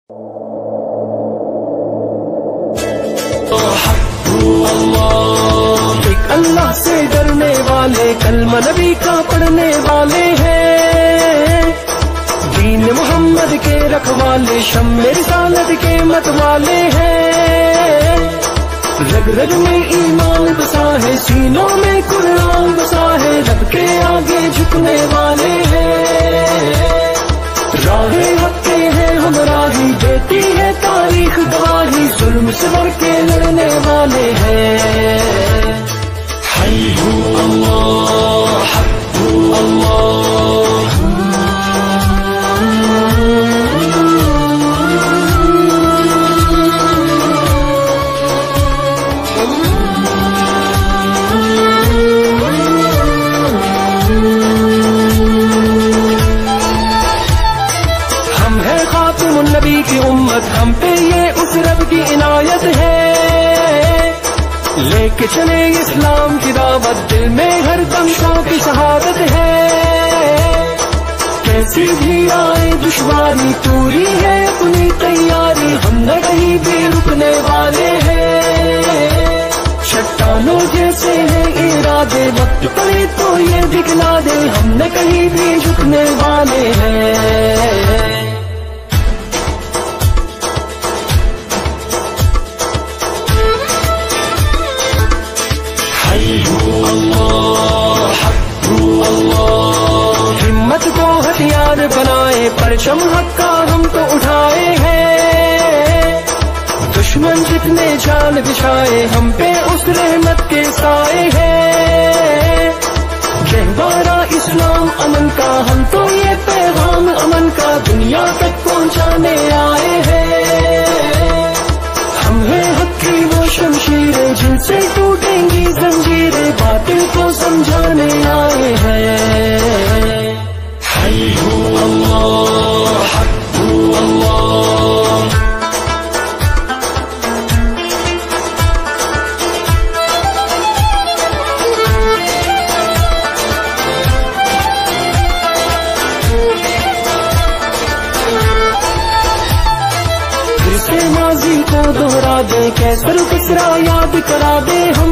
ایک اللہ سے ڈرنے والے کلمہ نبی کا پڑھنے والے ہیں، دین محمد کے رکھوالے شمع رسالت کے مت والے ہیں، رگ رگ میں ایمان بسا ہے، سینوں میں قرآن بسا ہے، رب کے آگے جھکنے والے ہیں، راہ حق کے ہیں ہمراہی، دیتی ہے تاریخ گواہی، ظلم سے بڑھ کے لڑنے والے ہیں، حی ہو اللہ حق ہو اللہ۔ نبی کی امت، ہم پہ یہ اس رب کی عنایت ہے، لے کے چلے اسلام کی دعوت، دل میں ہر دم شوق کی شہادت ہے، کیسی بھی آئے دشواری پوری ہے اپنی تیاری، ہم نہ کہیں بھی رکنے والے ہیں، چٹانوں جیسے ہیں ارادے، وقت پڑے تو یہ دکھلا دے، ہم نہ کہیں بھی جھکنے والے ہیں، ہمت کو ہتھیار بنائے، پرچم حق کا ہم تو اٹھائے ہیں، دشمن جتنے جال بچھائے، ہم پہ اس رحمت کے سائے ہیں، گہوارہ اسلام امن کا، ہم تو یہ پیغام امن کا دنیا تک پہنچانے آئے ہیں، ہم ہیں حق کی وہ شمشیریں جن سے ٹوٹیں گی زنجیریں، باطل کو سمجھانے آئے ہیں، حی ہو اللہ حق ہو اللہ۔ ماضی کو دوہرا دے، کیسر کسرا یاد کرا دے، ہم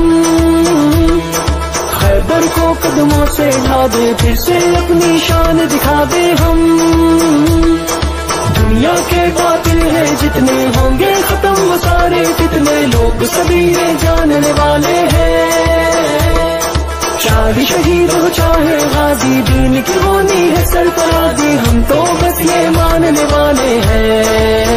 خیبر کو قدموں سے ڈھا دے، پھر سے اپنی شان دکھا دے، ہم دنیا کے باطل ہیں جتنے ہوں گے ختم وہ سارے فتنے، لوگ سبھی جاننے والے ہیں، چاہے شہید ہو چاہے غازی، دین کی ہونی ہے سرفرازی، ہم تو بس یہ ماننے والے ہیں،